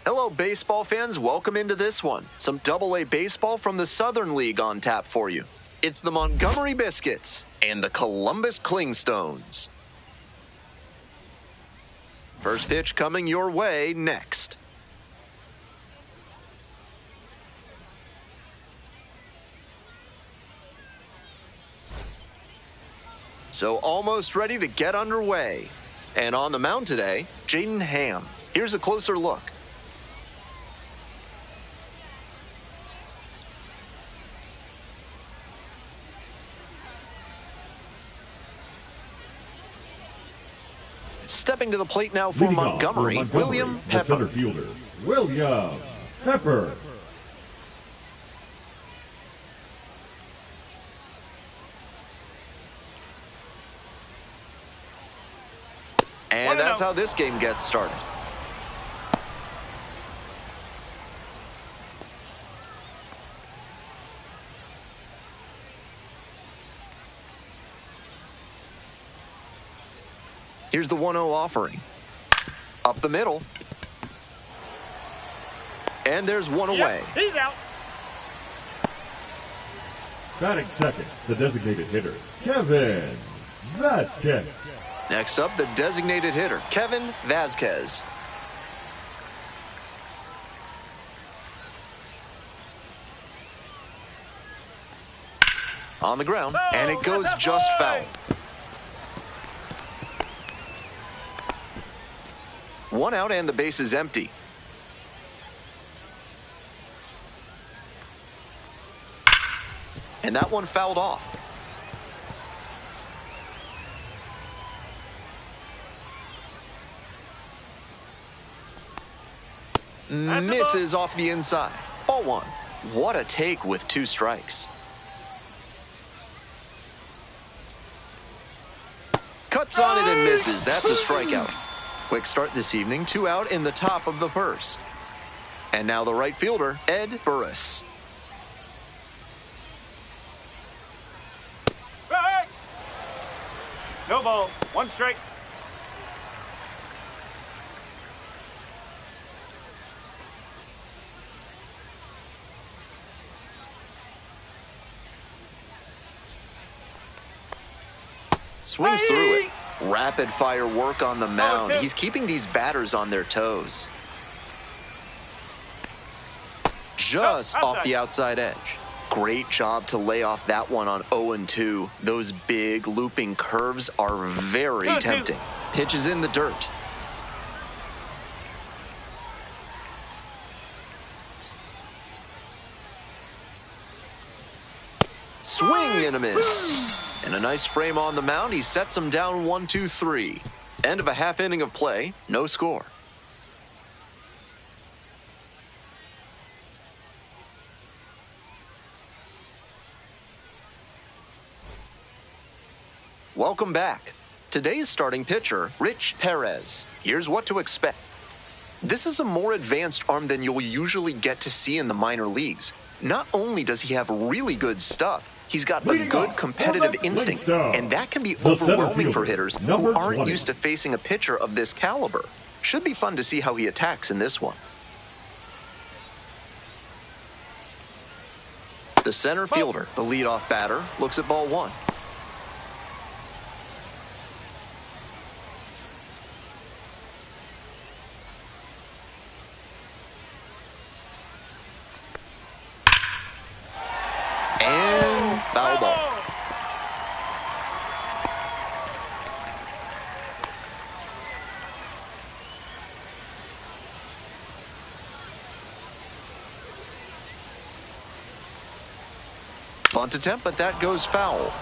Hello, baseball fans. Welcome into this one. Some Double-A baseball from the Southern League on tap for you. It's the Montgomery Biscuits and the Columbus Clingstones. First pitch coming your way next. So almost ready to get underway. And on the mound today, Jaden Ham. Here's a closer look. Stepping to the plate now for Montgomery, William Pepper. The center fielder, William Pepper. And that's how this game gets started. Here's the 1-0 offering. Up the middle. And there's one away. He's out. Batting second, the designated hitter, Kevin Vasquez. Next up, the designated hitter, Kevin Vasquez. On the ground, and it goes just foul. One out and the base is empty. And that one fouled off. Misses off the inside. Ball one. What a take with 2 strikes. Cuts on it and misses. That's a strikeout. Quick start this evening, 2 out in the top of the first. And now the right fielder, Ed Burris. Right. No ball, 1 strike. Swings through it. Rapid fire work on the mound. He's keeping these batters on their toes. Just off the outside edge. Great job to lay off that one on 0-2. Those big looping curves are very tempting. Pitch is in the dirt. Swing and a miss. And a nice frame on the mound. He sets him down 1-2-3. End of a half inning of play. No score. Welcome back. Today's starting pitcher, Rich Perez. Here's what to expect. This is a more advanced arm than you'll usually get to see in the minor leagues. Not only does he have really good stuff, he's got a good competitive instinct, and that can be overwhelming for hitters who aren't used to facing a pitcher of this caliber. Should be fun to see how he attacks in this one. The center fielder, the leadoff batter, looks at ball one. And foul ball. Bunt attempt, but that goes foul.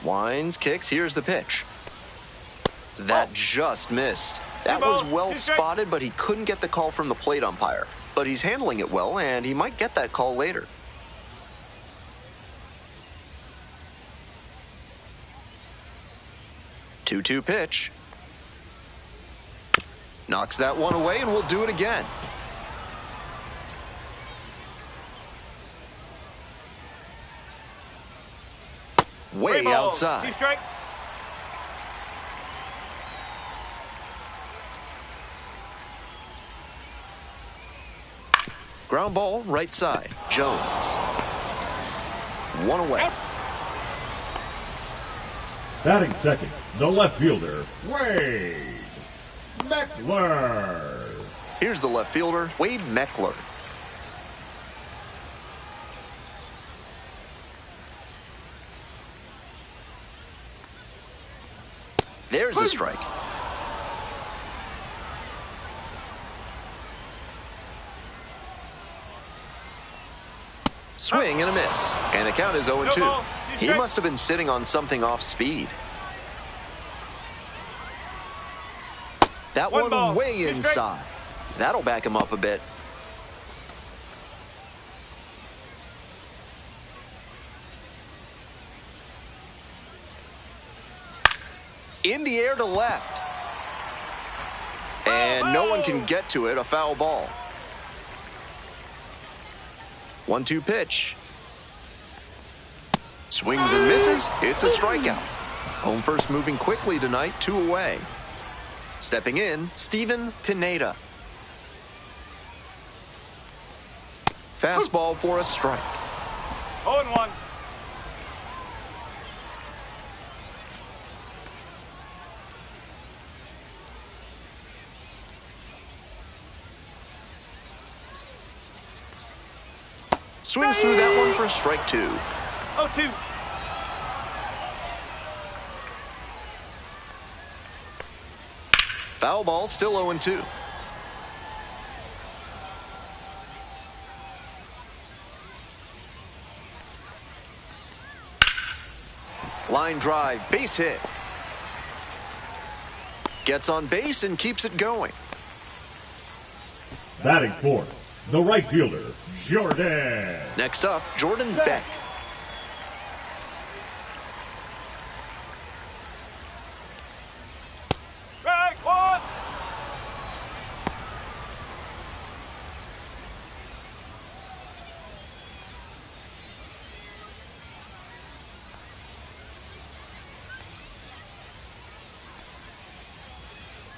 Winds, kicks, here's the pitch. That just missed. That was well spotted, but he couldn't get the call from the plate umpire. But he's handling it well, and he might get that call later. Two-two pitch. Knocks that one away, and we'll do it again. Way outside. Ground ball, right side. Jones. One away. Batting second, the left fielder, Wade Meckler. Here's the left fielder, Wade Meckler. There's a strike. Swing and a miss. And the count is 0-2. He must have been sitting on something off speed. That one way inside. That'll back him up a bit. In the air to left. And no one can get to it, a foul ball. 1-2 pitch. Swings and misses. It's a strikeout. Home first moving quickly tonight, 2 away. Stepping in, Steven Pineda. Fastball for a strike. 0-1. Swings through that one for strike 2. 0-2. Foul ball, still 0-2. Line drive, base hit. Gets on base and keeps it going. Batting fourth, the right fielder, Jordan. Next up, Jordan Beck. Strike 1.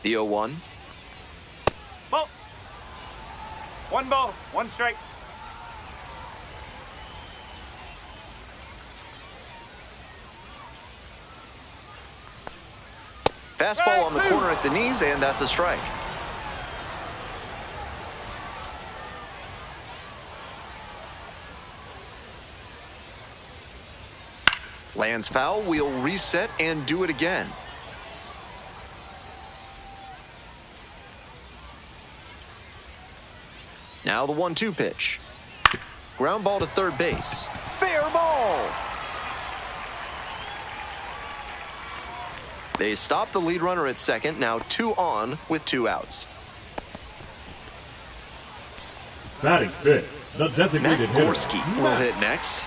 The 0-1. Ball. 1 ball, 1 strike. Fastball on the corner at the knees, and that's a strike. Lands foul, we'll reset and do it again. Now the 1-2 pitch. Ground ball to third base. Fair ball! They stop the lead runner at second, now 2 on with 2 outs. Batting fifth, the designated Matt Gorski will hit next.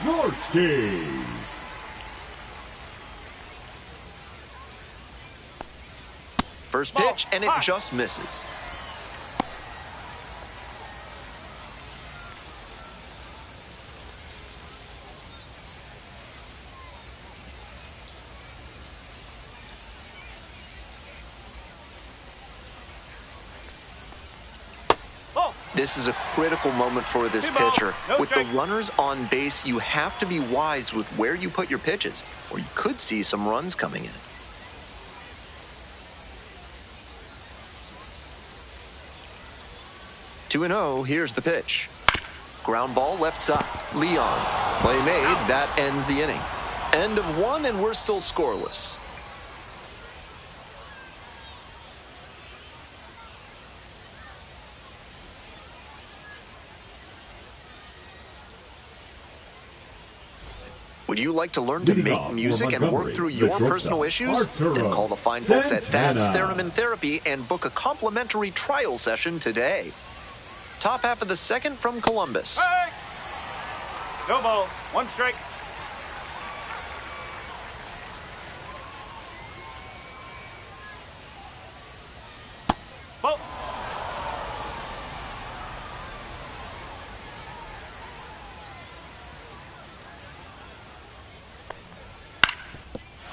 Gorski. First pitch, and it just misses. This is a critical moment for this pitcher. With the runners on base, you have to be wise with where you put your pitches, or you could see some runs coming in. Two and 0, here's the pitch. Ground ball left side. Leon. Play made, that ends the inning. End of 1, and we're still scoreless. Would you like to learn to make music and work through your personal issues? Then call the fine folks at That's Theremin Therapy and book a complimentary trial session today. Top half of the second from Columbus. Hey! No ball, 1 strike. Ball.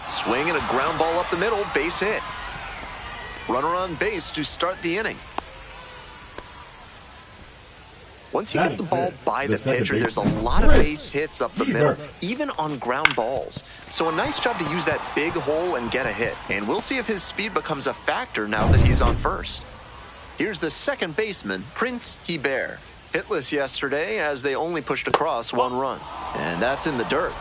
Swing and a ground ball up the middle, base hit. Runner on base to start the inning. Once you get the ball by the second pitcher, there's a baseman, lot of Rich base hits up the middle, Peters. even on ground balls. So a nice job to use that big hole and get a hit. And we'll see if his speed becomes a factor now that he's on first. Here's the second baseman, Prince Hebert. Hitless yesterday as they only pushed across 1 run. And that's in the dirt.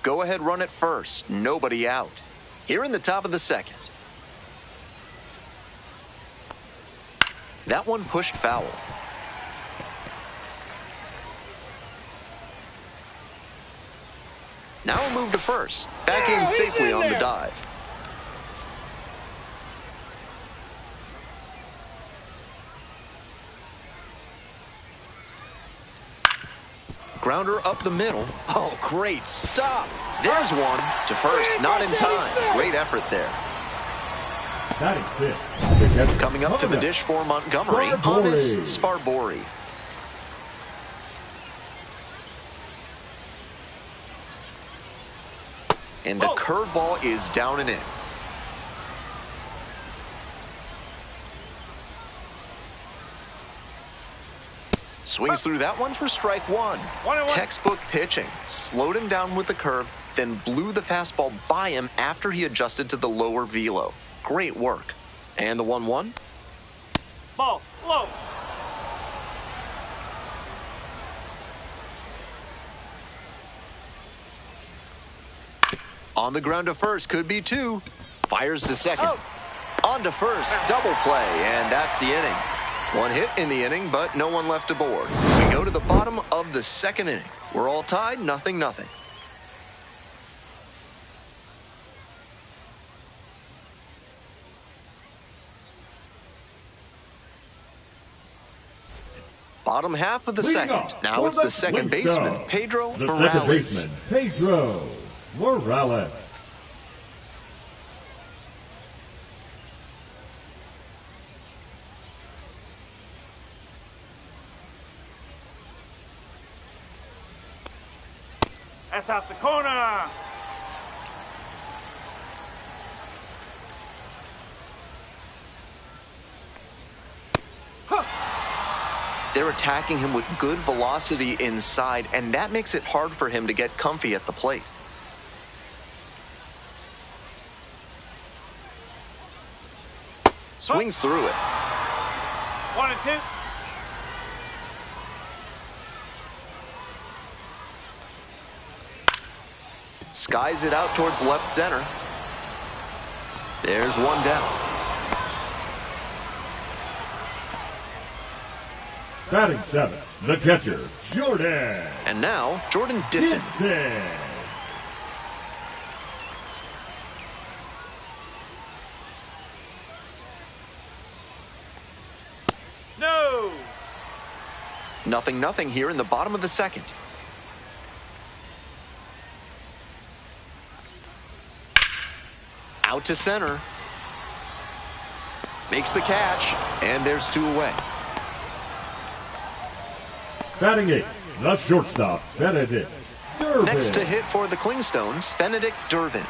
Go ahead, run at first. Nobody out. Here in the top of the second. That one pushed foul. Now a move to first. Back in safely on the dive. Grounder up the middle. Oh, great stop. There's one to first, not in time. Great effort there. That is it. Coming up to the dish for Montgomery, Thomas Sparbori. And the curveball is down and in. Swings through that one for strike 1. Textbook pitching. Slowed him down with the curve, then blew the fastball by him after he adjusted to the lower velo. Great work. And the 1-1. Ball, low. On the ground to first, could be 2. Fires to second. On to first, double play, and that's the inning. 1 hit in the inning, but no one left aboard. We go to the bottom of the second inning. We're all tied, 0-0. Bottom half of the second. Now it's the second baseman, Pedro Morales. Second baseman, Pedro Morales. That's out the corner. They're attacking him with good velocity inside, and that makes it hard for him to get comfy at the plate. Swings through it. 1 and 2. Skies it out towards left center. There's one down. Batting 7, the catcher, Jordan. And now, Jordan Disson. No. 0-0 here in the bottom of the second. Out to center. Makes the catch, and there's 2 away. Batting 8, the shortstop, Benedict Durbin. Next to hit for the Clingstones, Benedict Durbin.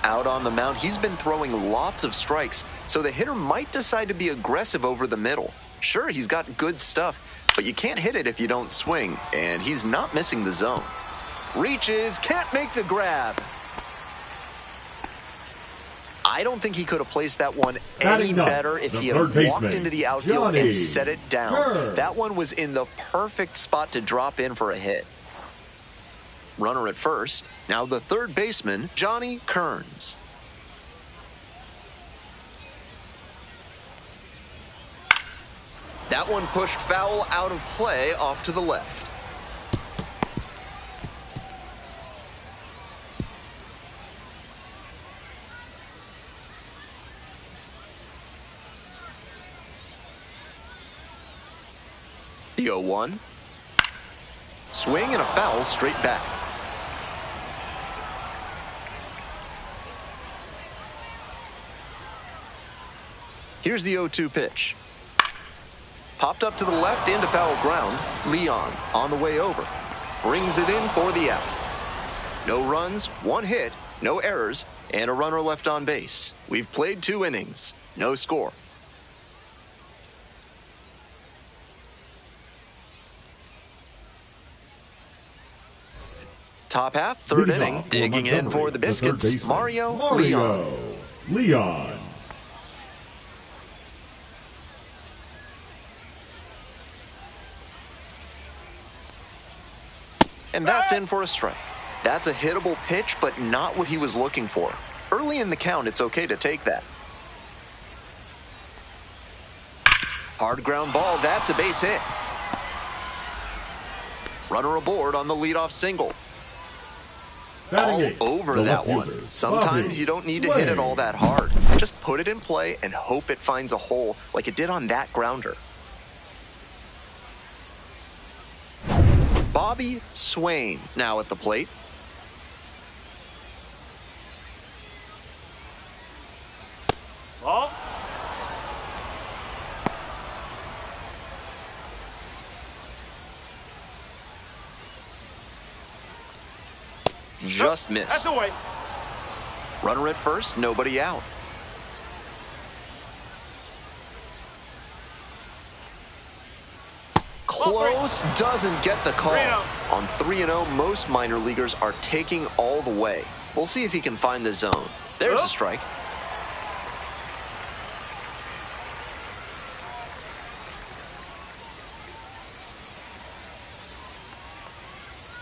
Out on the mound, he's been throwing lots of strikes, so the hitter might decide to be aggressive over the middle. Sure, he's got good stuff, but you can't hit it if you don't swing, and he's not missing the zone. Reaches, can't make the grab. I don't think he could have placed that one any better if he had walked into the outfield and set it down. That one was in the perfect spot to drop in for a hit. Runner at first. Now the third baseman, Johnny Kearns. That one pushed foul out of play off to the left. The 0-1. Swing and a foul straight back. Here's the 0-2 pitch. Popped up to the left into foul ground. Leon on the way over. Brings it in for the out. No runs, 1 hit, no errors, and a runner left on base. We've played 2 innings. No score. Top half, 3rd inning. Digging in for the Biscuits, Mario Leon. And that's in for a strike. That's a hittable pitch, but not what he was looking for. Early in the count, it's okay to take that. Hard ground ball, that's a base hit. Runner aboard on the leadoff single. All over that one. Sometimes you don't need to hit it all that hard. Just put it in play and hope it finds a hole like it did on that grounder. Bobby Swain now at the plate. Ball. Just missed. That's away. Runner at first, nobody out. Close, doesn't get the call. On 3-0, most minor leaguers are taking all the way. We'll see if he can find the zone. There's a strike.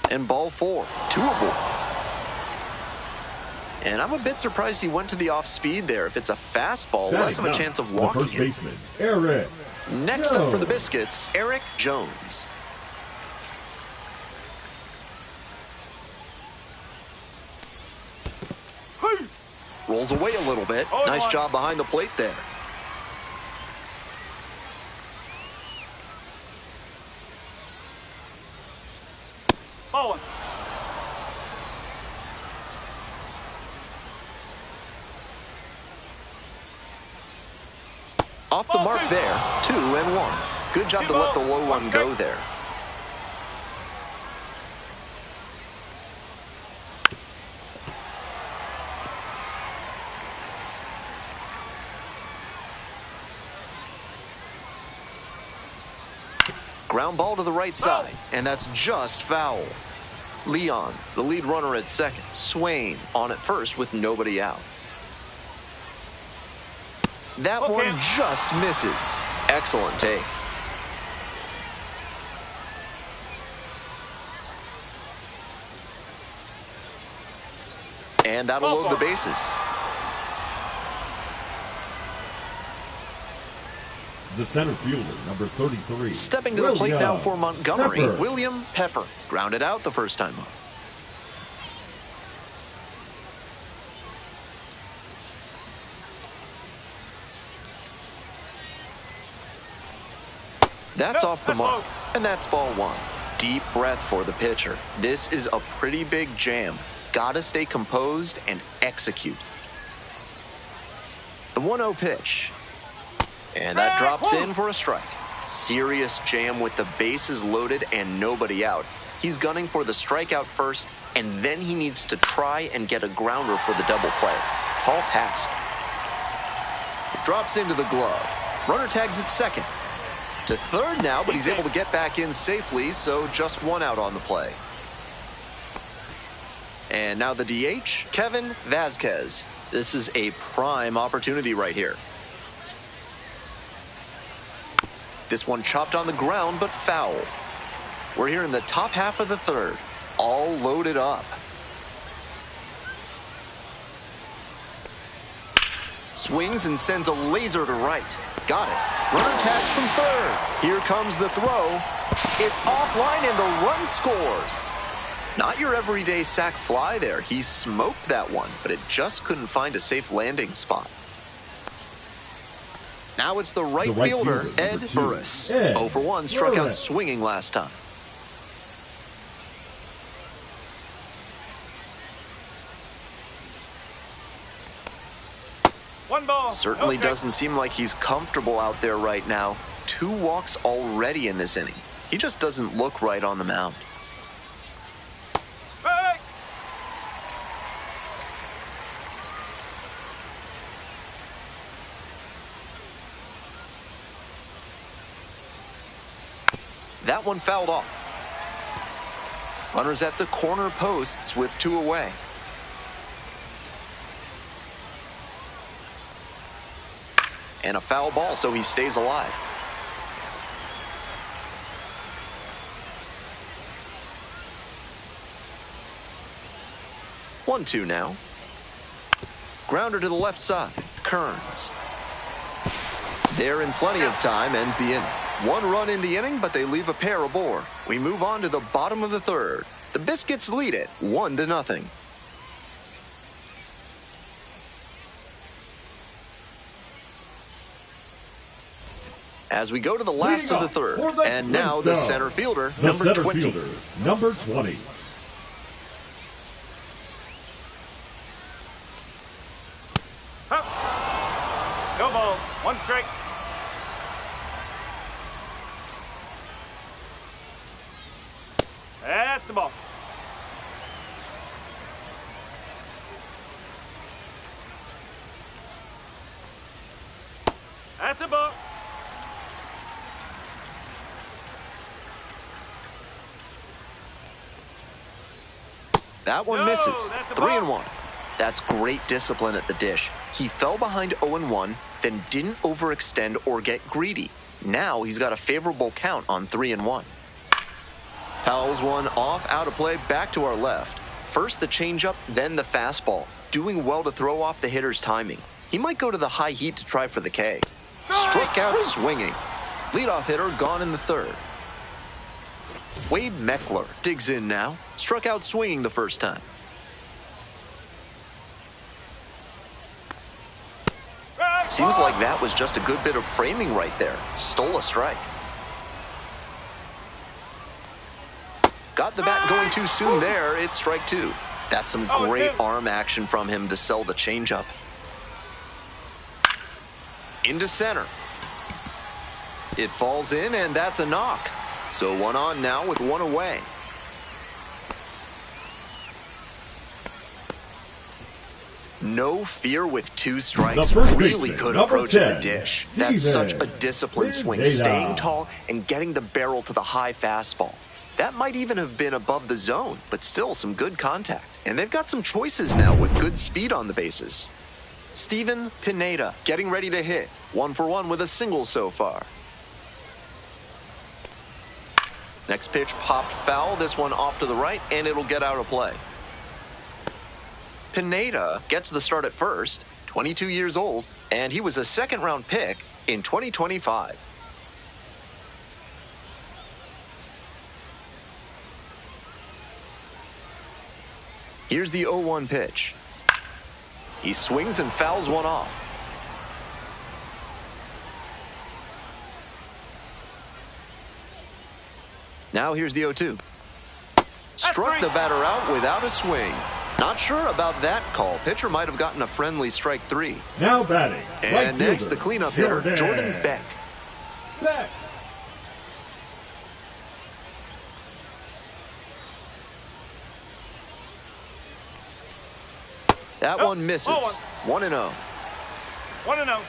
And ball 4, 2-able. And I'm a bit surprised he went to the off speed there. If it's a fastball, less of a chance of walking it. Baseman, Eric Next up for the Biscuits, Eric Jones. Rolls away a little bit. Nice job behind the plate there. Bowling. Off the mark there, 2-1. Good job to let the low one go there. Ground ball to the right side, and that's just foul. Leon, the lead runner at second. Swain on at first with nobody out. That one just misses. Excellent take. And that'll load the bases. The center fielder, number 33. Stepping to the plate now for Montgomery, William Pepper. Grounded out the first time up. That's off the mark, and that's ball 1. Deep breath for the pitcher. This is a pretty big jam. Gotta stay composed and execute. The 1-0 pitch. And that drops in for a strike. Serious jam with the bases loaded and nobody out. He's gunning for the strikeout first, and then he needs to try and get a grounder for the double play. Tall task. Drops into the glove. Runner tags at second. To third now, but he's able to get back in safely, so just 1 out on the play. And now the DH, Kevin Vasquez. This is a prime opportunity right here. This one chopped on the ground, but foul. We're here in the top half of the third, all loaded up. Swings and sends a laser to right. Got it. Runner tags from third. Here comes the throw. It's offline and the run scores. Not your everyday sac fly there. He smoked that one, but it just couldn't find a safe landing spot. Now it's the right fielder, Ed Burris. 0 for 1, struck out swinging last time. One ball. Certainly doesn't seem like he's comfortable out there right now. 2 walks already in this inning. He just doesn't look right on the mound. Hey! That one fouled off. Runners at the corner posts with 2 away. And a foul ball, so he stays alive. One, 2 now. Grounder to the left side. Kearns. They're in plenty of time, ends the inning. 1 run in the inning, but they leave a pair aboard. We move on to the bottom of the 3rd. The Biscuits lead it 1-0. As we go to the last of the 3rd, and now the center fielder, number 20. Number 20. Huh. No ball. 1 strike. That's the ball. That's a ball. That one misses. 3-1. That's great discipline at the dish. He fell behind 0-1, then didn't overextend or get greedy. Now he's got a favorable count on 3-1. Fouls one off, out of play, back to our left. First the changeup, then the fastball. Doing well to throw off the hitter's timing. He might go to the high heat to try for the K. Struck out swinging. Leadoff hitter gone in the 3rd. Wade Meckler digs in now. Struck out swinging the first time. Seems like that was just a good bit of framing right there. Stole a strike. Got the bat going too soon there. It's strike 2. That's some great arm action from him to sell the changeup. Into center. It falls in, and that's a knock. So 1 on now with 1 away. No fear with 2 strikes. Really good approach at the dish. That's such a disciplined swing. Staying tall and getting the barrel to the high fastball. That might even have been above the zone, but still some good contact. And they've got some choices now with good speed on the bases. Steven Pineda getting ready to hit. 1 for 1 with a single so far. Next pitch popped foul. This one off to the right, and it'll get out of play. Pineda gets the start at first, 22 years old, and he was a 2nd-round pick in 2025. Here's the 0-1 pitch. He swings and fouls one off. Now here's the 0-2. Struck the batter out without a swing. Not sure about that call. Pitcher might have gotten a friendly strike 3. Now batting. And next, the cleanup hitter, Jordan Beck. That one misses. 1-0. 1-0.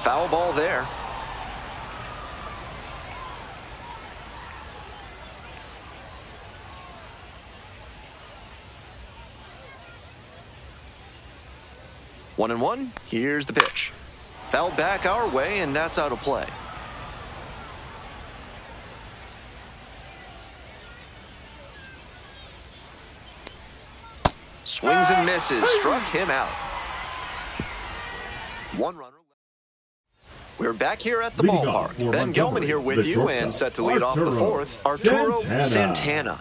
Foul ball there. One and one. Here's the pitch. Fouled back our way, and that's out of play. Swings and misses. Struck him out. 1 runner. We're back here at the ballpark. Ben Gelman here with you, and set to lead off the 4th, Arturo Santana.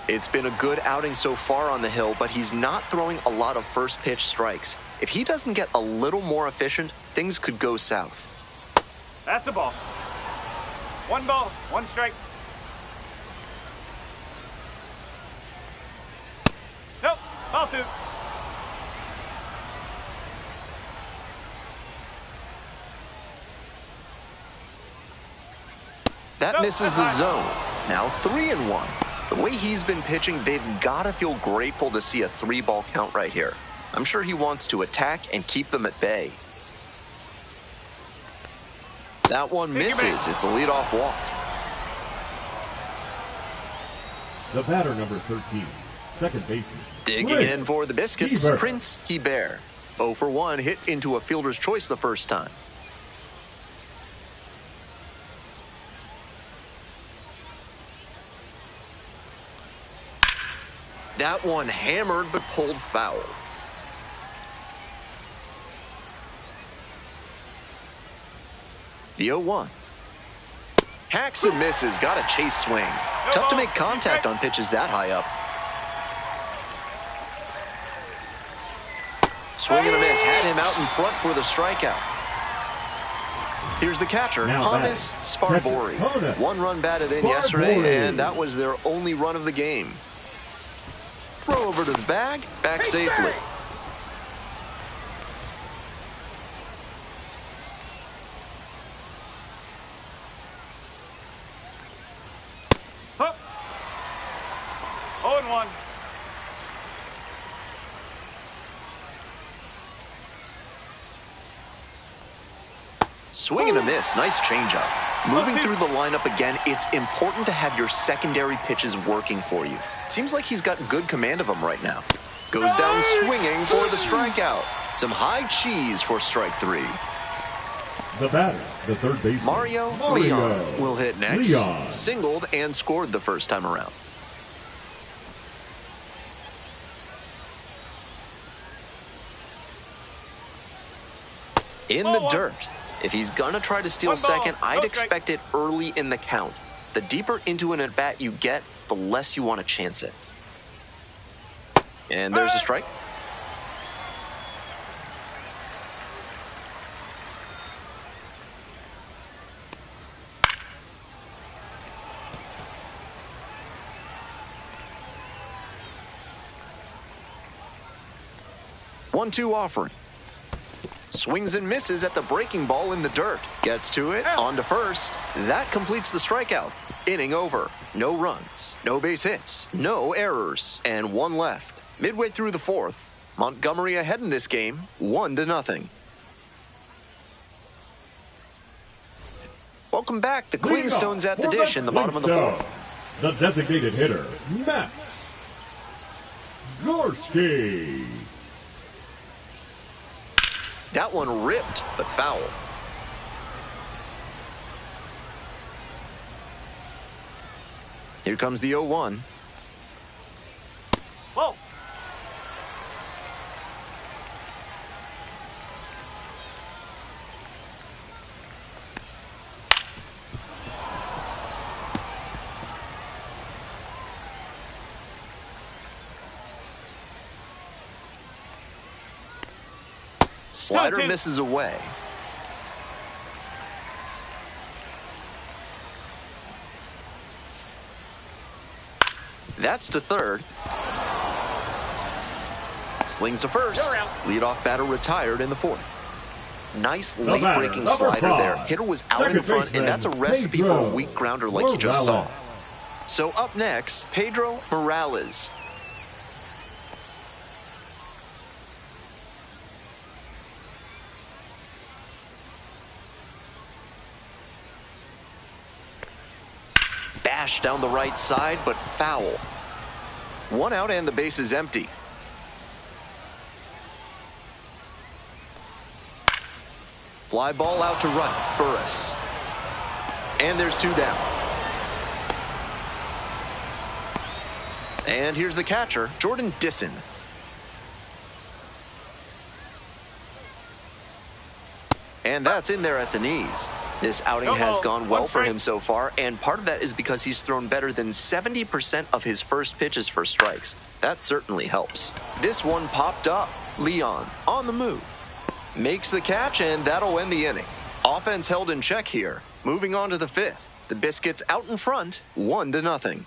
It's been a good outing so far on the hill, but he's not throwing a lot of first pitch strikes. If he doesn't get a little more efficient, things could go south. That's a ball. 1 ball, 1 strike. Nope, ball 2. That misses the zone. Now 3-1. The way he's been pitching, they've got to feel grateful to see a 3-ball count right here. I'm sure he wants to attack and keep them at bay. That one misses. It's a leadoff walk. The batter, number 13, second baseman. Digging in for the Biscuits, Prince Hebert. 0 for 1, hit into a fielder's choice the first time. That one hammered but pulled foul. The 0-1. Hacks and misses, got a chase swing. Tough to make contact on pitches that high up. Swing and a miss, had him out in front for the strikeout. Here's the catcher, Hannes Sparbory. 1 run batted in yesterday, and that was their only run of the game. Throw over to the bag, back safely. Huh. 0-1. Swing and a miss, nice changeup. Moving through the lineup again, it's important to have your secondary pitches working for you. Seems like he's got good command of them right now. Goes down swinging for the strikeout. Some high cheese for strike 3. The batter, the third baseman. Mario Leon will hit next. Singled and scored the first time around. In the dirt. If he's going to try to steal second, I'd expect it early in the count. The deeper into an at-bat you get, the less you want to chance it. And there's a strike. One-two offering. Swings and misses at the breaking ball in the dirt. Gets to it, on to first. That completes the strikeout. Inning over. No runs, no base hits, no errors, and 1 left. Midway through the 4th, Montgomery ahead in this game, 1-0. Welcome back. The Clingstones at the dish in the bottom of the 4th. The designated hitter, Matt Gorski. That one ripped, but foul. Here comes the 0-1. Whoa. Slider misses away. That's to third. Slings to first. Leadoff batter retired in the 4th. Nice late-breaking slider there. Hitter was out in front, and that's a recipe for a weak grounder like you just saw. So up next, Pedro Morales. Bash down the right side, but foul. 1 out and the base is empty. Fly ball out to right, Burris. And there's 2 down. And here's the catcher, Jordan Disson. And that's in there at the knees. This outing has gone well for him so far, and part of that is because he's thrown better than 70% of his first pitches for strikes. That certainly helps. This one popped up. Leon on the move. Makes the catch, and that'll end the inning. Offense held in check here. Moving on to the fifth. The Biscuits out in front, 1-0.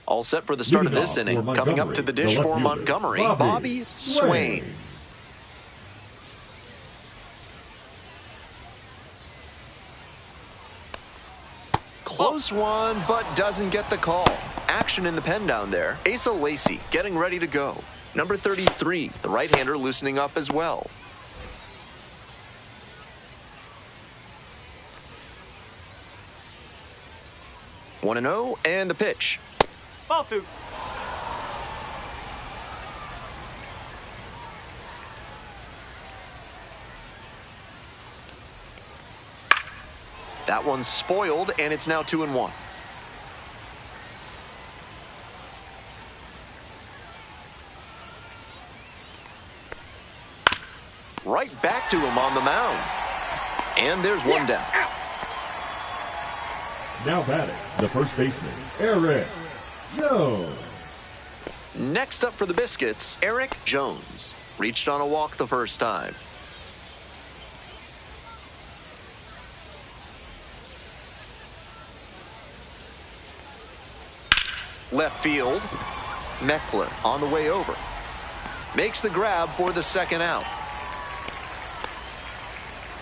All set for the start of this inning. Coming up to the dish for Montgomery, Bobby Swain. Close one, but doesn't get the call. Action in the pen down there. Asa Lacey getting ready to go. Number 33, the right-hander loosening up as well. 1-0, and the pitch. Ball 2. That one's spoiled, and it's now 2-1. Right back to him on the mound. And there's one down. Now batting, the first baseman, Eric Jones. Next up for the Biscuits, Eric Jones. Reached on a walk the first time. Left field, Meckler on the way over. Makes the grab for the second out.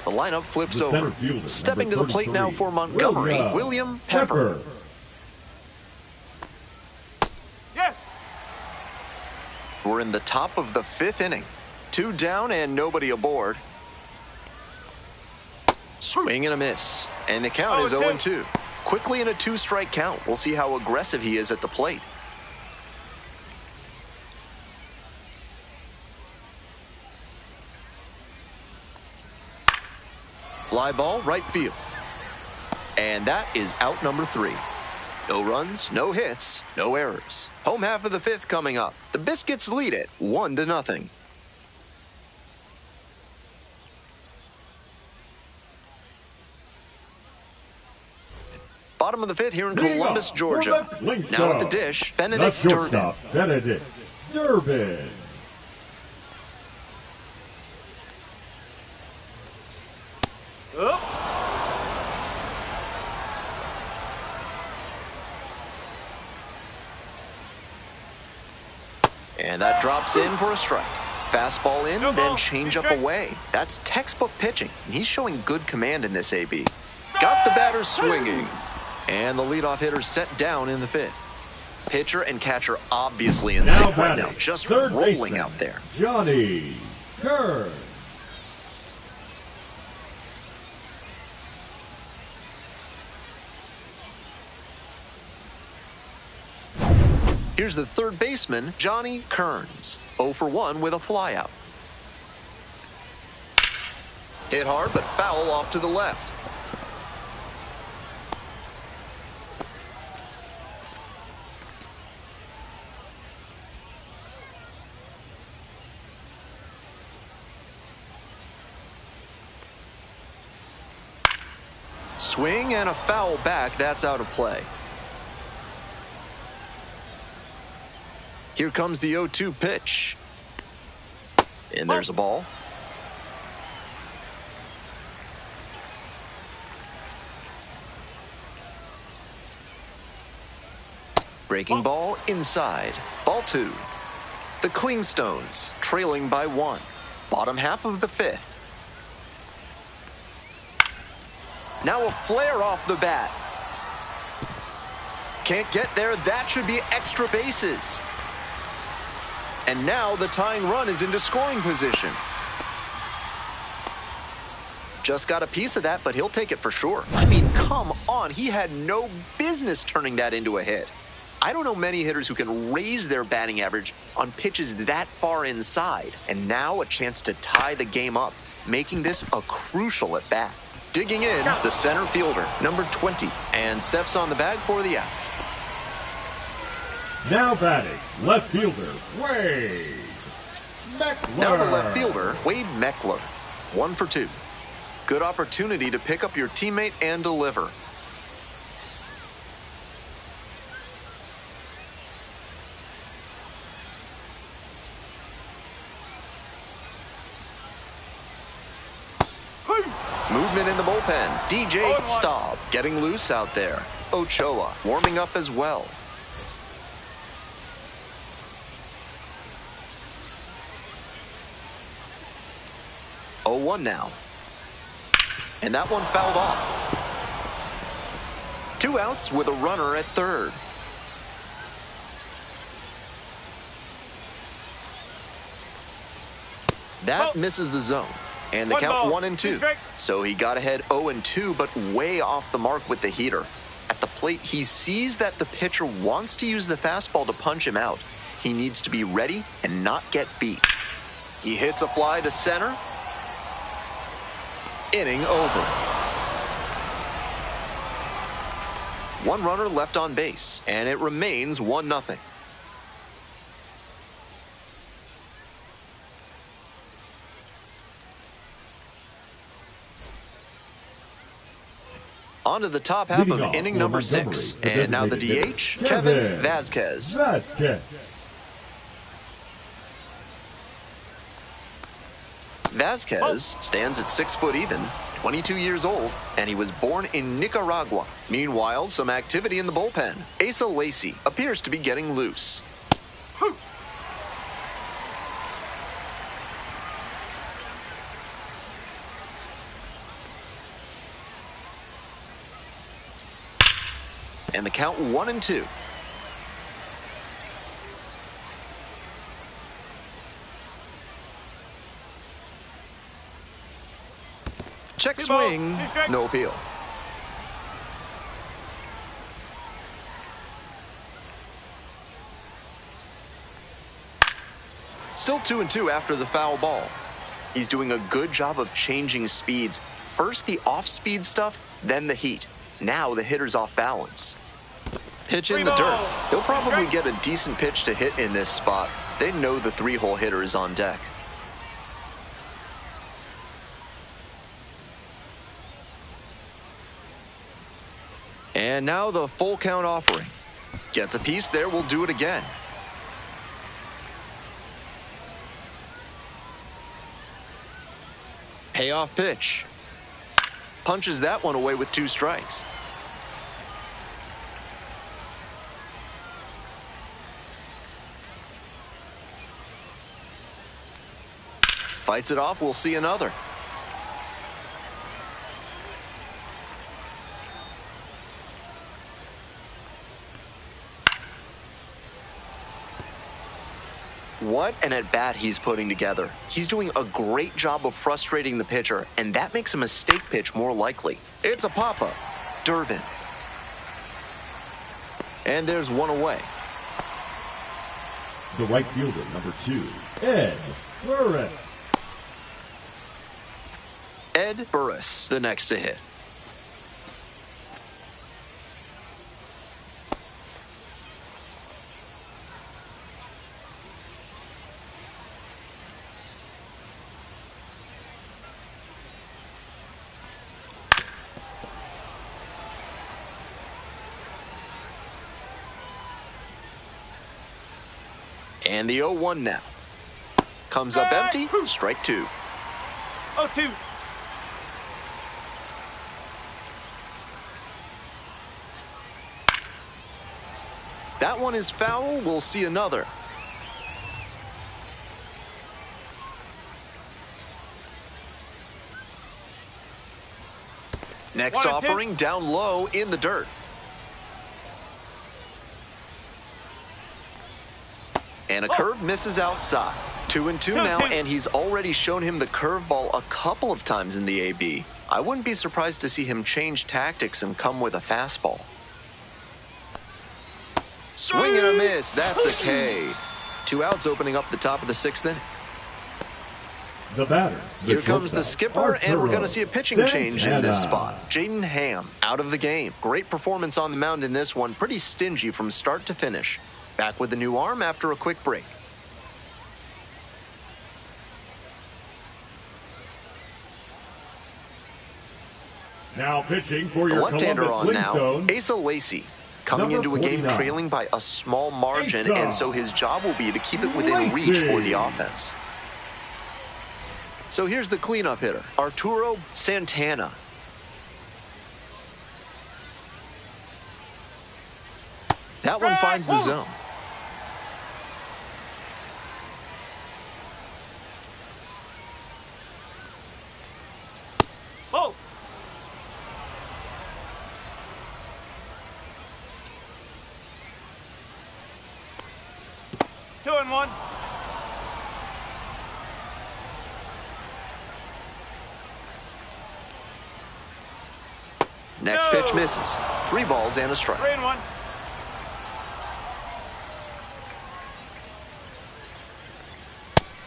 The lineup flips over. Fielder, stepping to the plate now for Montgomery, William Pepper. Yes. We're in the top of the fifth inning. 2 down and nobody aboard. Swing and a miss. And the count is 0-2. Quickly in a 2-strike count. We'll see how aggressive he is at the plate. Fly ball, right field. And that is out number 3. No runs, no hits, no errors. Home half of the fifth coming up. The Biscuits lead it 1-0. Bottom of the fifth here in Columbus, Georgia. Now at the dish, Benedict Durbin. Benedict Durbin. And that drops in for a strike. Fastball in, then change up away. That's textbook pitching. He's showing good command in this AB. Got the batter swinging. And the leadoff hitter set down in the fifth. Pitcher and catcher obviously in sync right now, just rolling out there. Johnny Kern. Here's the third baseman, Johnny Kearns. 0 for 1 with a flyout. Hit hard, but foul off to the left. Swing and a foul back. That's out of play. Here comes the 0-2 pitch. And there's a ball. Breaking ball inside. Ball 2. The Clingstones trailing by 1. Bottom half of the fifth. Now a flare off the bat. Can't get there. That should be extra bases. And now the tying run is into scoring position. Just got a piece of that, but he'll take it for sure. I mean, come on. He had no business turning that into a hit. I don't know many hitters who can raise their batting average on pitches that far inside. And now a chance to tie the game up, making this a crucial at bat. Digging in, the center fielder, number 20, and steps on the bag for the out. Now batting, left fielder, Wade Meckler. Now the left fielder, Wade Meckler. 1 for 2. Good opportunity to pick up your teammate and deliver. Movement in the bullpen. DJ 0-1. Staub getting loose out there. Ochoa warming up as well. Oh, 0-1 now. And that one fouled off. 2 outs with a runner at third. That misses the zone. And the count 1-2. So he got ahead 0-2, but way off the mark with the heater. At the plate, he sees that the pitcher wants to use the fastball to punch him out. He needs to be ready and not get beat. He hits a fly to center. Inning over. 1 runner left on base, and it remains 1-0. On to the top half of inning number 6. And now the DH, Kevin Vasquez. Vasquez stands at 6 foot even, 22 years old, and he was born in Nicaragua. Meanwhile, some activity in the bullpen. Asa Lacy appears to be getting loose. And the count 1-2. Check swing, no appeal. Still 2-2 after the foul ball. He's doing a good job of changing speeds. First the off-speed stuff, then the heat. Now the hitter's off balance. Pitch in the dirt. He'll probably get a decent pitch to hit in this spot. They know the 3-hole hitter is on deck. And now the full count offering. Gets a piece there, we'll do it again. Payoff pitch. Punches that one away with 2 strikes. Fights it off, we'll see another. What an at-bat he's putting together. He's doing a great job of frustrating the pitcher, and that makes a mistake pitch more likely. It's a pop-up. Durbin. And there's one away. The right fielder, number 2, Ed Burris. Ed Burris, the next to hit. And the 0-1 now. Comes up empty, strike 2. 0-2. That one is foul, we'll see another. Next offering down low in the dirt. And a curve misses outside. 2-2 now, and he's already shown him the curveball a couple of times in the AB. I wouldn't be surprised to see him change tactics and come with a fastball. Swing and a miss, that's a K. 2 outs opening up the top of the 6th inning. The batter. Here comes the skipper, and we're going to see a pitching change in this spot. Jaden Ham out of the game. Great performance on the mound in this one. Pretty stingy from start to finish. Back with the new arm after a quick break. Now pitching for The your left-hander on now, Clingstones. Asa Lacy. Coming into a game trailing by a small margin, and so his job will be to keep it within reach for the offense. So here's the cleanup hitter, Arturo Santana. That one finds the zone. Oh. Two and one. Next pitch misses. 3 balls and a strike. 3 and 1.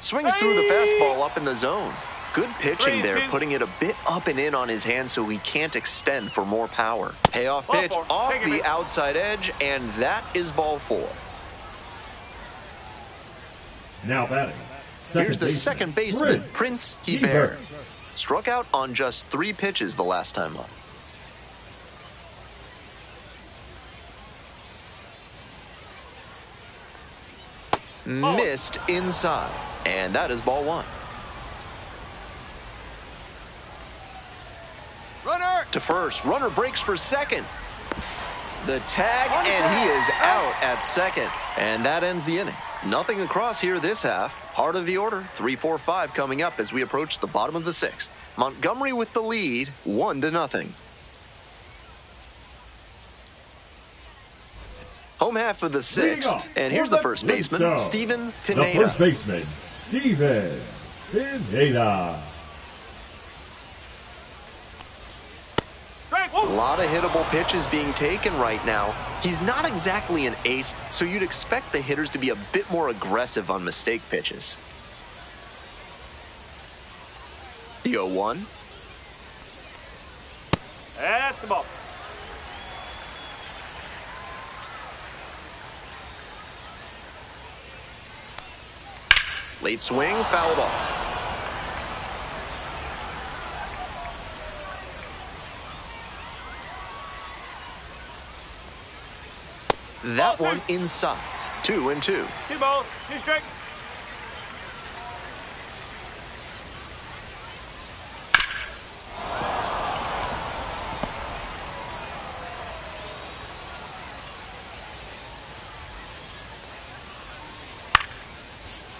Swings through the fastball up in the zone. Good pitching there, 3-2. putting it a bit up and in on his hand so he can't extend for more power. Payoff pitch off the outside edge, and that is ball 4. Now batting. Here's the second baseman, Prince Hebert. Struck out on just 3 pitches the last time up. Missed inside, and that is ball 1. Runner to first. Runner breaks for second. The tag, and he is out at second. And that ends the inning. Nothing across here this half. Heart of the order, 3-4-5 coming up as we approach the bottom of the 6th. Montgomery with the lead, 1-0. Home half of the 6th, and here's the first baseman, Steven Pineda. The first baseman, Steven Pineda. A lot of hittable pitches being taken right now. He's not exactly an ace, so you'd expect the hitters to be a bit more aggressive on mistake pitches. The 0-1. That's the ball. Late swing, fouled off. That one inside. 2-2. 2 balls, 2 strikes.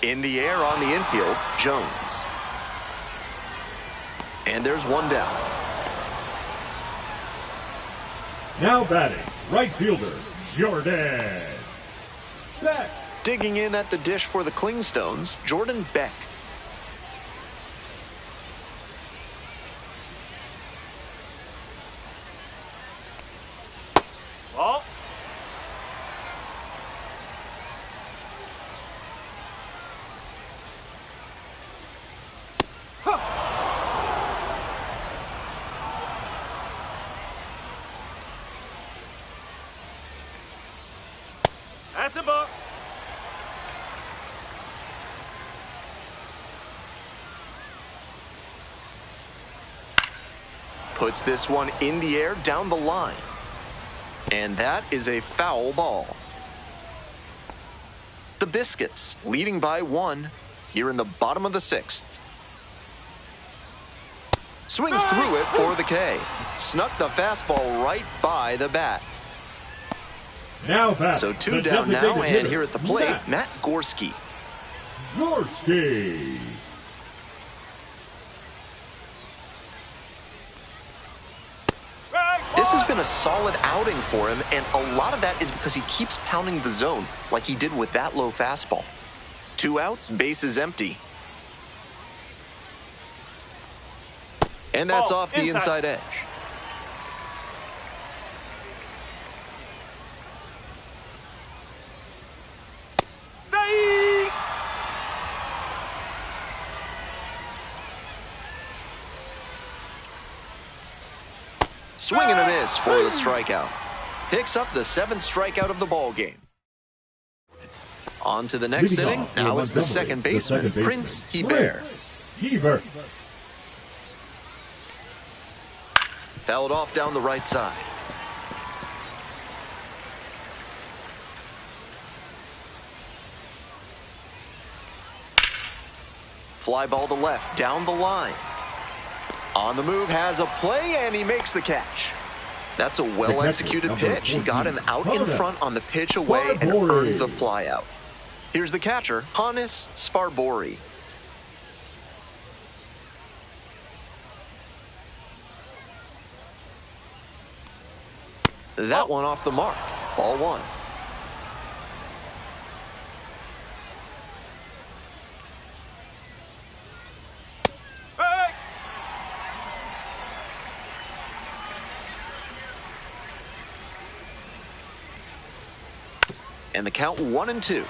In the air on the infield, Jones. And there's one down. Now batting, right fielder, Jordan Beck. Digging in at the dish for the Clingstones, Jordan Beck. Ball. That's a ball. Puts this one in the air down the line. And that is a foul ball. The Biscuits leading by 1 here in the bottom of the 6th. Swings through it for the K. Snuck the fastball right by the bat. Now back. So 2 down now, and here at the plate, Matt Gorski. Gorski. This has been a solid outing for him, and a lot of that is because he keeps pounding the zone like he did with that low fastball. 2 outs, bases empty. And that's off the inside edge. Swing and a miss for the strikeout. Picks up the 7th strikeout of the ball game. On to the next inning. Now it's the second baseman, Prince Hebert. Fouled off down the right side. fly ball to left, down the line. On the move, has a play, and he makes the catch. That's a well-executed pitch. He got him out in front on the pitch away and earned the fly out. Here's the catcher, Hannes Sparbori. That one off the mark. Ball one. Hey! And the count 1-2.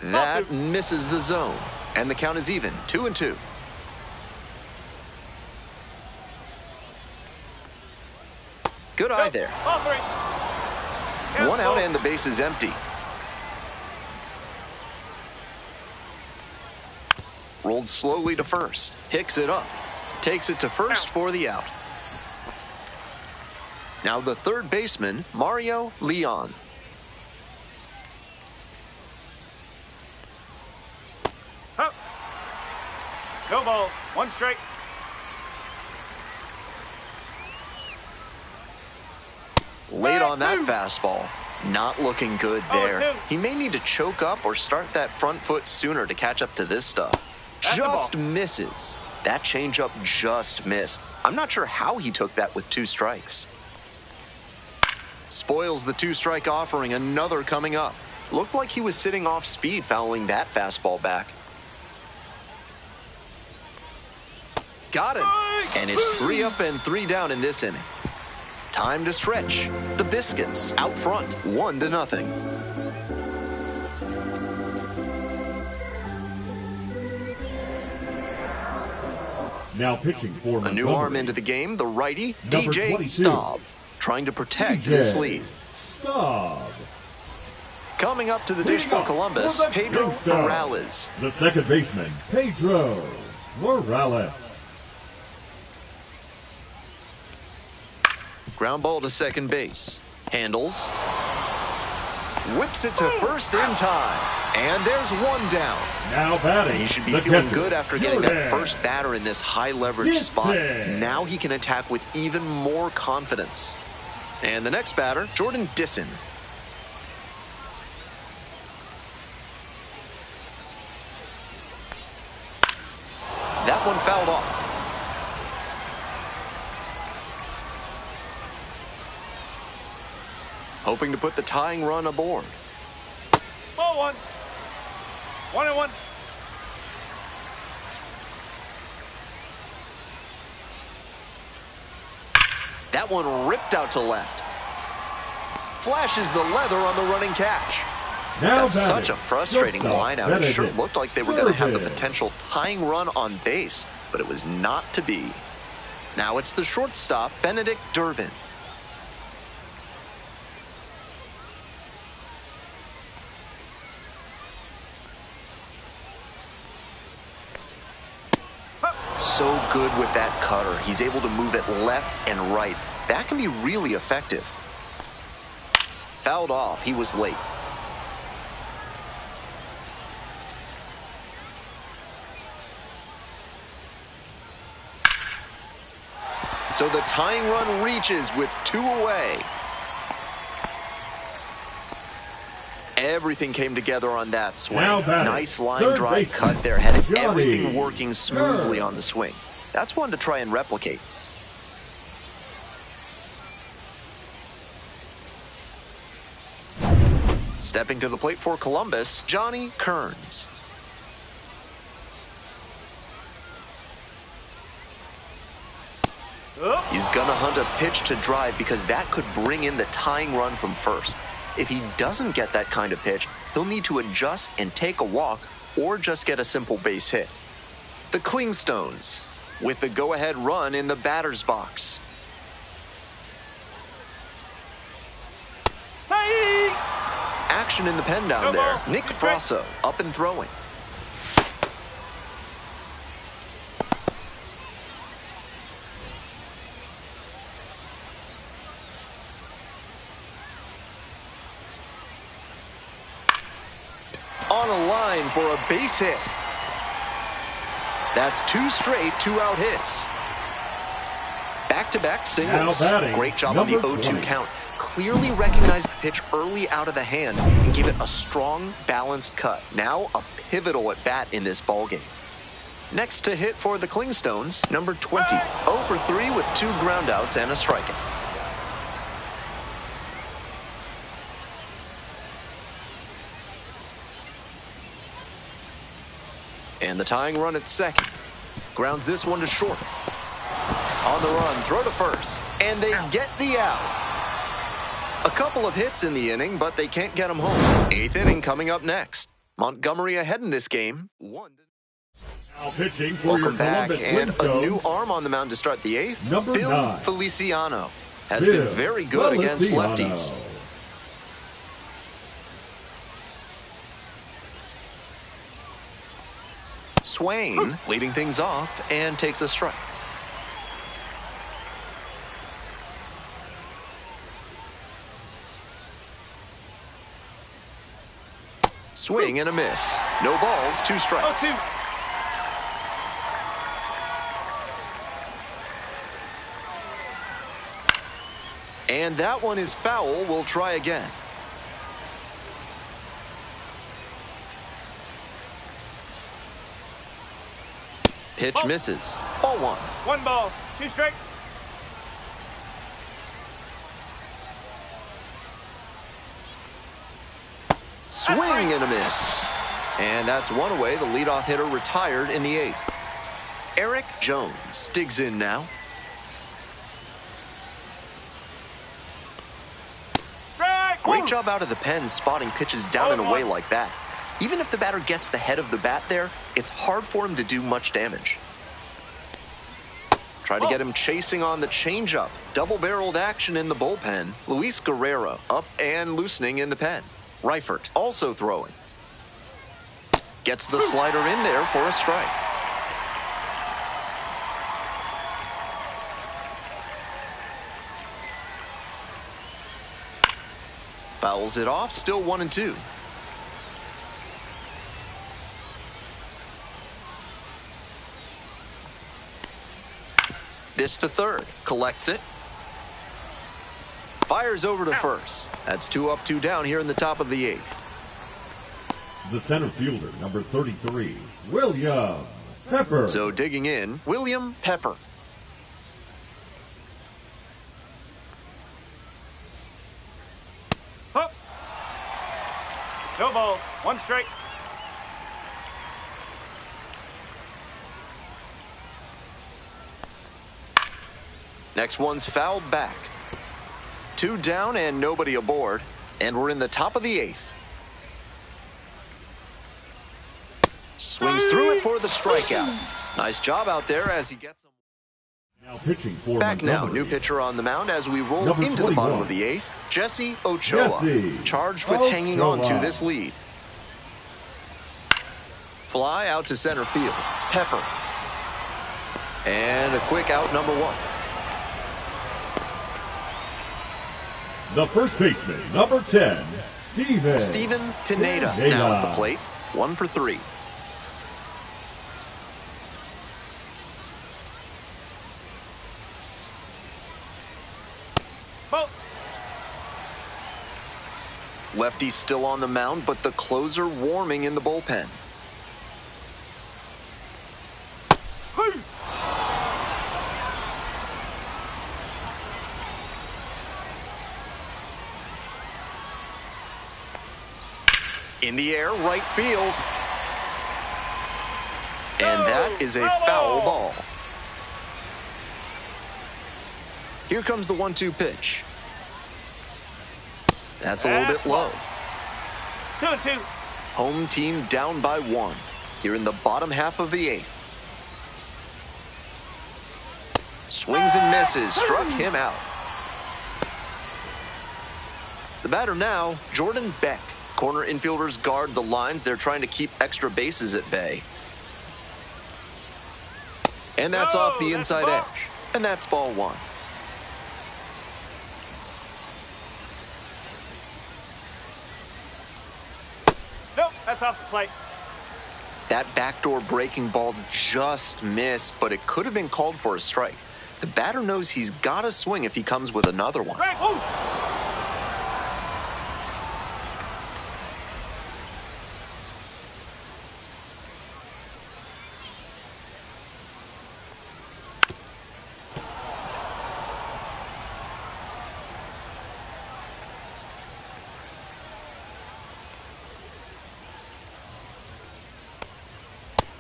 That misses the zone. And the count is even, 2-2. Good eye there. Ball three. Count One out ball. and the base is empty. Rolled slowly to first. Picks it up. Takes it to first for the out. Now the third baseman, Mario Leon. Up. Go ball. One strike. Late on that fastball. Not looking good there. 0-2. He may need to choke up or start that front foot sooner to catch up to this stuff. That's the Just ball. misses. That changeup just missed. I'm not sure how he took that with 2 strikes. Spoils the 2-strike offering, another coming up. Looked like he was sitting off speed fouling that fastball back. Got him. And it's 3 up and 3 down in this inning. Time to stretch. The Biscuits out front, 1-0. Now pitching for A new Montgomery. arm into the game, the righty, Number DJ 22. Staub, trying to protect this lead. Stop. Coming up to the dish for Columbus, Pedro Clingstones. Morales. The second baseman, Pedro Morales. Ground ball to second base. Handles. Whips it to first in time. And there's one down. Now batting. He should be the feeling catcher, good after getting that Jordan. first batter in this high leverage spot. Now he can attack with even more confidence. And the next batter, Jordan Disson. That one fouled off. Hoping to put the tying run aboard. Ball one. 1-1. That one ripped out to left. Flashes the leather on the running catch. Now That's batting. such a frustrating Shortstop, line out. It sure Benedict looked like they were going to have the Durbin. potential tying run on base, but it was not to be. Now it's the shortstop, Benedict Durbin. So good with that cutter. He's able to move it left and right. That can be really effective. Fouled off. He was late. So the tying run reaches with 2 away. Everything came together on that swing. Now batting. Nice line Third drive baseman, cut there. Had Johnny everything working smoothly Kerr. on the swing. That's one to try and replicate. Stepping to the plate for Columbus, Johnny Kearns. Up. He's gonna hunt a pitch to drive because that could bring in the tying run from first. If he doesn't get that kind of pitch, he'll need to adjust and take a walk or just get a simple base hit. The Clingstones with the go-ahead run in the batter's box. Hey! Action in the pen down Go there. ball. Nick Good strike. Frasso up and throwing. on a line for a base hit. That's 2 straight 2-out hits. Back-to-back singles. Great job on the 0-2 count. Clearly recognized the pitch early out of the hand and give it a strong, balanced cut. Now a pivotal at bat in this ballgame. Next to hit for the Clingstones, number 20. 0 for 3 with 2 groundouts and a strikeout. And the tying run at second. Grounds this one to short. On the run, throw to first. And they get the out. A couple of hits in the inning, but they can't get them home. 8th inning coming up next. Montgomery ahead in this game. Now pitching for Welcome back, and a new arm on the mound to start the 8th. Bill 9. Feliciano has been very good against lefties. Swain leading things off and takes a strike. Swing and a miss. No balls, 2 strikes. And that one is foul. We'll try again. Pitch misses. Ball 1. 1 ball, 2 strike. Swing and a miss. And that's one away. The leadoff hitter retired in the 8th. Eric Jones digs in now. Great job out of the pen spotting pitches down and away like that. Even if the batter gets the head of the bat there, it's hard for him to do much damage. Try to get him chasing on the changeup. Double-barreled action in the bullpen. Luis Guerrero up and loosening in the pen. Reifert also throwing. Gets the slider in there for a strike. Fouls it off, still 1-2. This to third, collects it. Fires over to first. That's 2 up, 2 down here in the top of the 8th. The center fielder, number 33, William Pepper. So digging in, William Pepper. Up. No ball, 1 strike. Next one's fouled back. 2 down and nobody aboard. And we're in the top of the 8th. Swings through it for the strikeout. Nice job out there as he gets him. Now pitching for Back now, Montgomery. new pitcher on the mound as we roll Number into the bottom 21. of the 8th. Jesse Ochoa, charged with hanging on to this lead. Fly out to center field. Pepper. And a quick out, number 1. The first baseman, number 10, Steven Pineda now at the plate. 1 for 3. Ball. Lefty still on the mound, but the closer warming in the bullpen. In the air, right field. And that is a foul ball. Here comes the 1-2 pitch. That's a little bit low. 2-2. Home team down by 1 here in the bottom half of the 8th. Swings and misses, struck him out. The batter now, Jordan Beck. Corner infielders guard the lines. They're trying to keep extra bases at bay. And that's off the inside edge. And that's ball 1. Nope. That's off the plate. That backdoor breaking ball just missed, but it could have been called for a strike. The batter knows he's got to swing if he comes with another one. Strike. Ooh.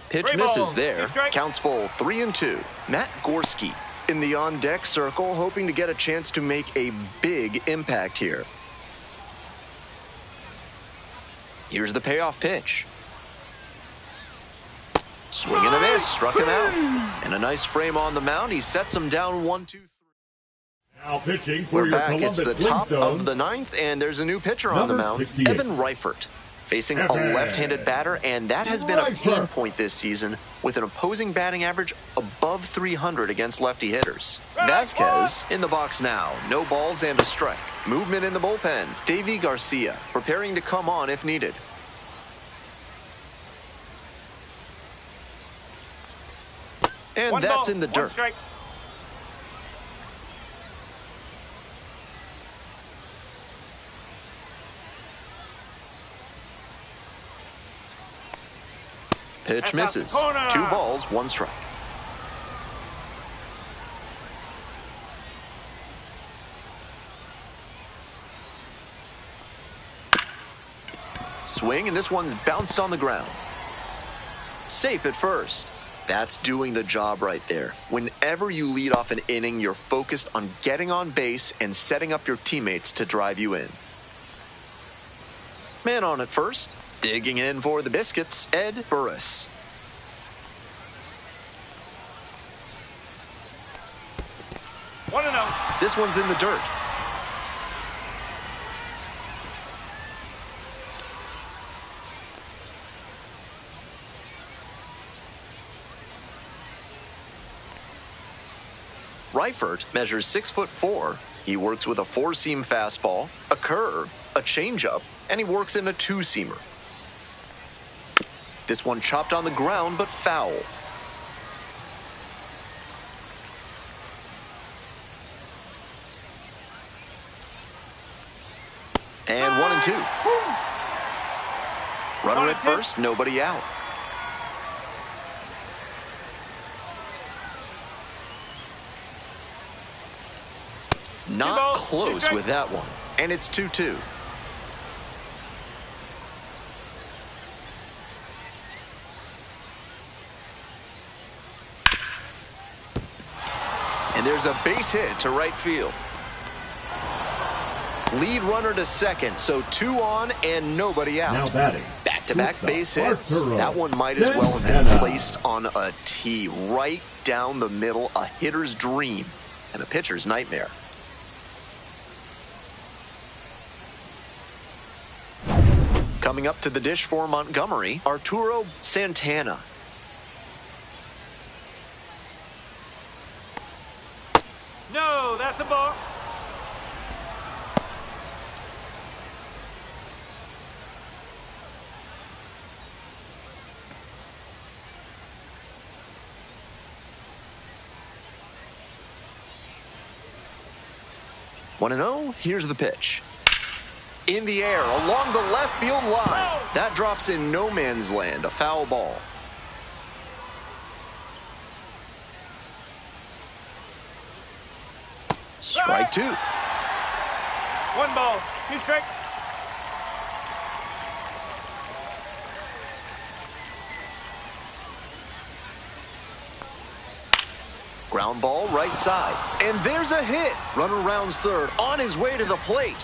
Pitch Three misses balls, there. two strikes. Counts full, 3-2. Matt Gorski in the on-deck circle, hoping to get a chance to make a big impact here. Here's the payoff pitch. Swing and a miss, struck him out. And a nice frame on the mound. He sets him down 1-2-3. Now pitching for We're your back. It's Columbus the top Clingstones. of the ninth, and there's a new pitcher on the Number mound, 68. Evan Reifert, facing a Evan. left-handed batter, and that has been a pain Reifert. point this season with an opposing batting average above 300 against lefty hitters. Vasquez in the box now. No balls and a strike. Movement in the bullpen. Davy Garcia preparing to come on if needed. And One that's ball, in the one dirt. strike. Pitch That's out the misses. corner. 2 balls, 1 strike. Swing, and this one's bounced on the ground. Safe at first. That's doing the job right there. Whenever you lead off an inning, you're focused on getting on base and setting up your teammates to drive you in. Man on at first. Digging in for the Biscuits, Ed Burris. 1-0. This one's in the dirt. Reifert measures 6'4". He works with a 4-seam fastball, a curve, a changeup, and he works in a 2-seamer. This one chopped on the ground, but foul. And 1-2. Runner at first, nobody out. Not balls, close two strikes. with that one. And it's 2-2. And there's a base hit to right field. Lead runner to second, so 2 on and nobody out. Now batting. Back-to-back Shortstop, base hits. Arturo That one might as well have been Santana. placed on a tee right down the middle, a hitter's dream and a pitcher's nightmare. Coming up to the dish for Montgomery, Arturo Santana. No, that's a ball. One and 0. Here's the pitch. In the air, along the left field line. That drops in no man's land, a foul ball. Strike 2. 1 ball, 2 strike. Ground ball right side. And there's a hit. Runner rounds third, on his way to the plate.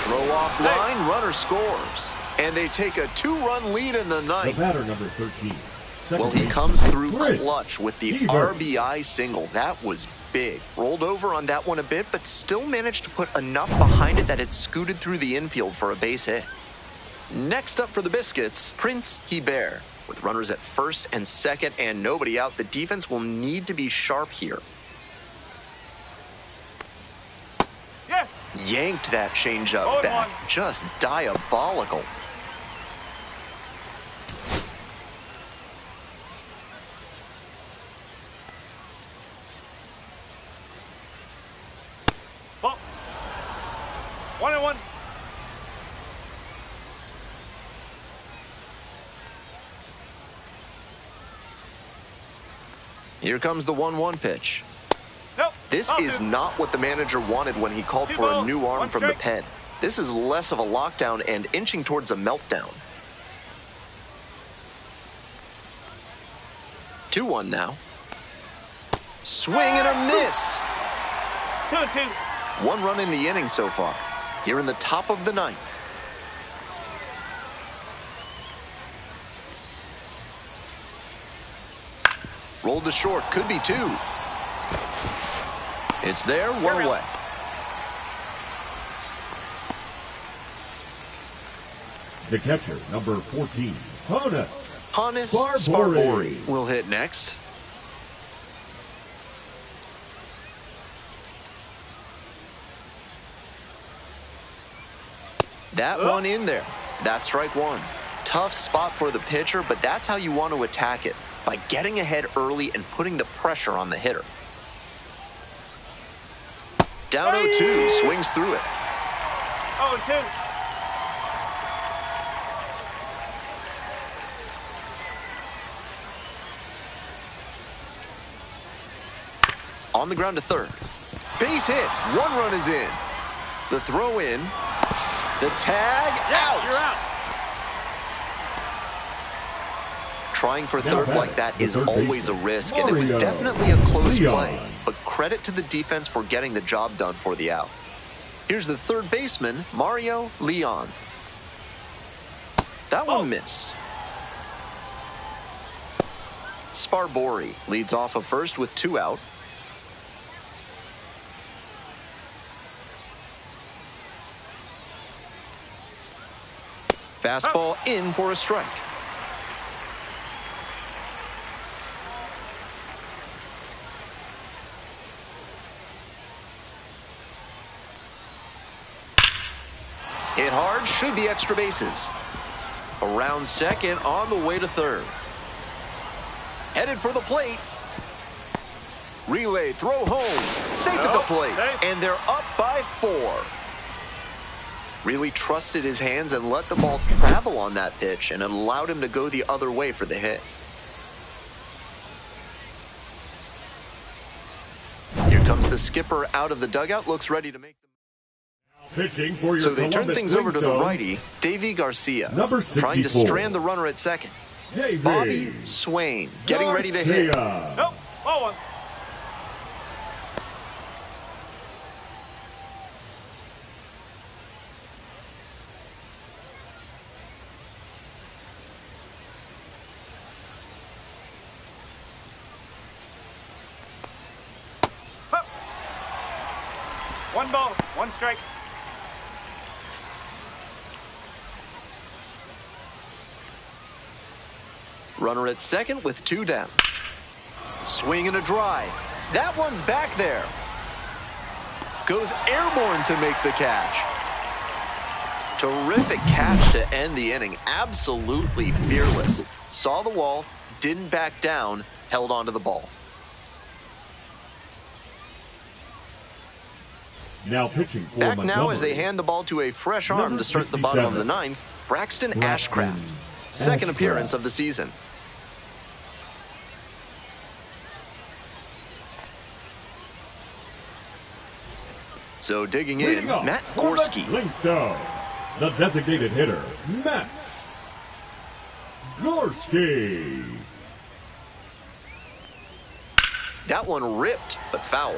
Throw off line, runner scores. And they take a 2-run lead in the The ninth. batter number 13. Second Well, he base, comes through Chris clutch with the Seaver. RBI single. That was big. Rolled over on that one a bit, but still managed to put enough behind it that it scooted through the infield for a base hit. Next up for the Biscuits, Prince Hebert. With runners at first and second and nobody out, the defense will need to be sharp here. Yes. Yanked that changeup 0-1. back. Just diabolical. Here comes the 1-1 pitch. Nope. This is not what the manager wanted when he called for a new arm from the pen. This is less of a lockdown and inching towards a meltdown. 2-1 now. Swing and a miss. 2-2. 1 run in the inning so far. Here in the top of the 9th. Rolled to short, could be 2. It's there, 1 away. The catcher, number 14, Hannes Sparbori will hit next. That one in there. That's strike 1. Tough spot for the pitcher, but that's how you want to attack it, by getting ahead early and putting the pressure on the hitter. Down 0-2, swings through it. 0-2. On the ground to third. Base hit. 1 run is in. The throw in. The tag out. You're out. Trying for third like that is always a risk, and it was definitely a close play. But credit to the defense for getting the job done for the out. Here's the third baseman, Mario Leon. That one missed. Sparbori leads off of first with 2 out. Fastball in for a strike. Hit hard, should be extra bases. Around second, on the way to third. Headed for the plate. Relay, throw home. Safe at the plate. And they're up by 4. Really trusted his hands and let the ball travel on that pitch, and it allowed him to go the other way for the hit. Here comes the skipper out of the dugout, looks ready to make them. Pitching for your So they turn Columbus things over to the Clingstones, righty, Davey Garcia, number trying to 64. strand the runner at second. Davey Bobby Swain getting ready to hit. Garcia. Nope. 0-1. Hup. 1 ball, 1 strike. Runner at second with 2 down. Swing and a drive. That one's back there. Goes airborne to make the catch. Terrific catch to end the inning. Absolutely fearless. Saw the wall, didn't back down, held onto the ball. Now pitching for Back now as they Montgomery, hand the ball to a fresh arm number to start the bottom of the 67. 9th, Braxton Ashcraft. Second appearance of the season. So digging in, Leading off Matt for the Gorski. Clingstones, the designated hitter, Matt Gorski. That one ripped, but foul.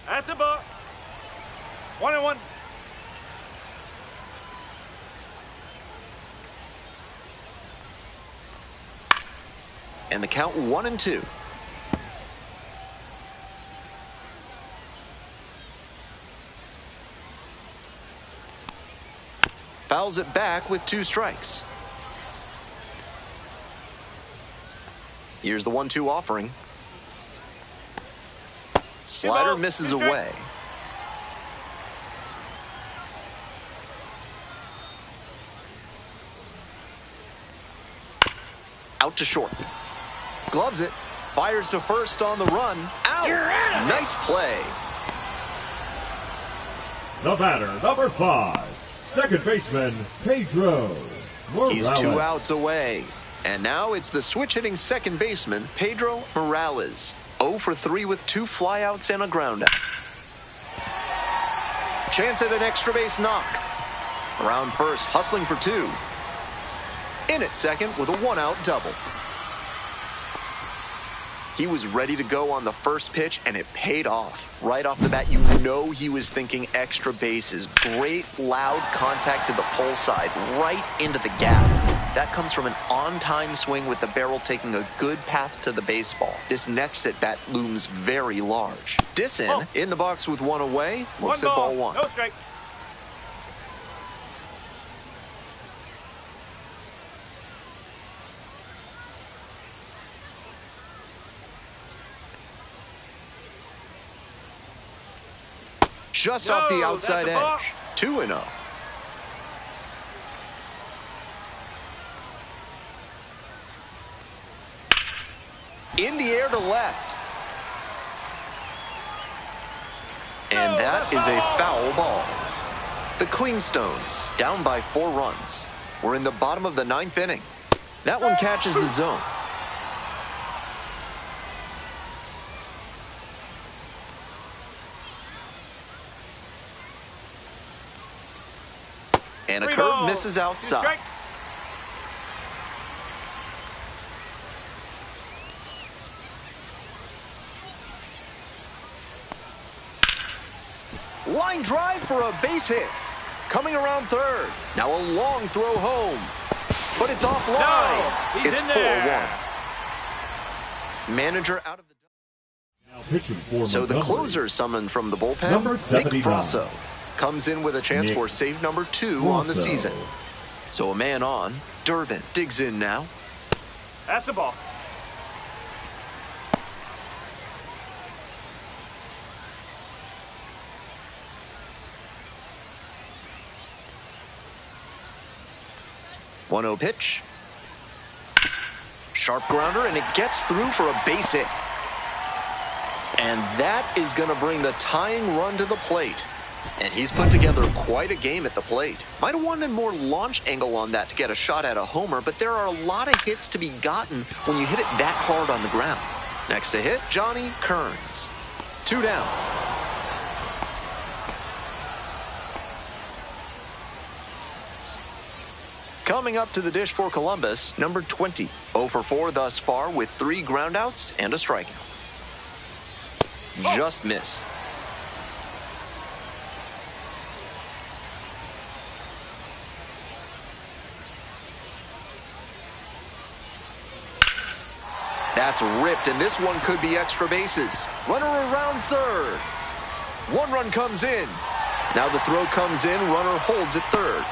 That's a ball. 1-1. And the count 1-2. Fouls it back with 2 strikes. Here's the 1-2 offering. Slider misses away. Out to short. Gloves it. Fires to first on the run. Out. Nice play. The batter, number 5, second baseman, Pedro Morales. He's 2 outs away. And now it's the switch-hitting second baseman, Pedro Morales. 0 for 3 with 2 flyouts and a groundout. Chance at an extra base knock. Around first, hustling for 2. In at second with a 1-out double. He was ready to go on the first pitch, and it paid off. Right off the bat, you know he was thinking extra bases. Great, loud contact to the pull side, right into the gap. That comes from an on-time swing with the barrel taking a good path to the baseball. This next at-bat looms very large. Dissin, in the box with 1 away, looks at ball 1. No strike. Just off the outside that's edge. 2-0. In the air to left. And that is a foul ball. The Clingstones down by 4 runs. We're in the bottom of the 9th inning. That one catches the zone. And a curve misses outside. Line drive for a base hit. Coming around third. Now a long throw home. But it's offline. No, it's 4-1. Manager out of the... Now pitching for So the Montgomery. closer summoned from the bullpen, Number Nick 79. Frasso, comes in with a chance Nick for save number 2 on the Frasso. season. So a man on. Durbin digs in now. That's a ball. One 1-0 pitch. Sharp grounder, and it gets through for a base hit. And that is going to bring the tying run to the plate. And he's put together quite a game at the plate. Might have wanted more launch angle on that to get a shot at a homer, but there are a lot of hits to be gotten when you hit it that hard on the ground. Next to hit, Johnny Kearns. 2 down. Coming up to the dish for Columbus, number 20. 0 for 4 thus far with 3 groundouts and a strikeout. Just missed. That's ripped, and this one could be extra bases. Runner around third. 1 run comes in. Now the throw comes in, runner holds at third.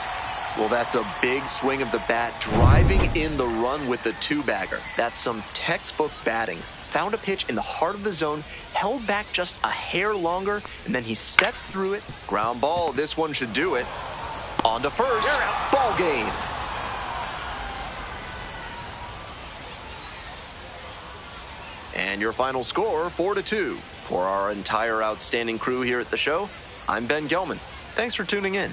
Well, that's a big swing of the bat, driving in the run with the 2-bagger. That's some textbook batting. Found a pitch in the heart of the zone, held back just a hair longer, and then he stepped through it. Ground ball, this one should do it. On to first, ball game. And your final score, 4-2. For our entire outstanding crew here at the show, I'm Ben Gelman. Thanks for tuning in.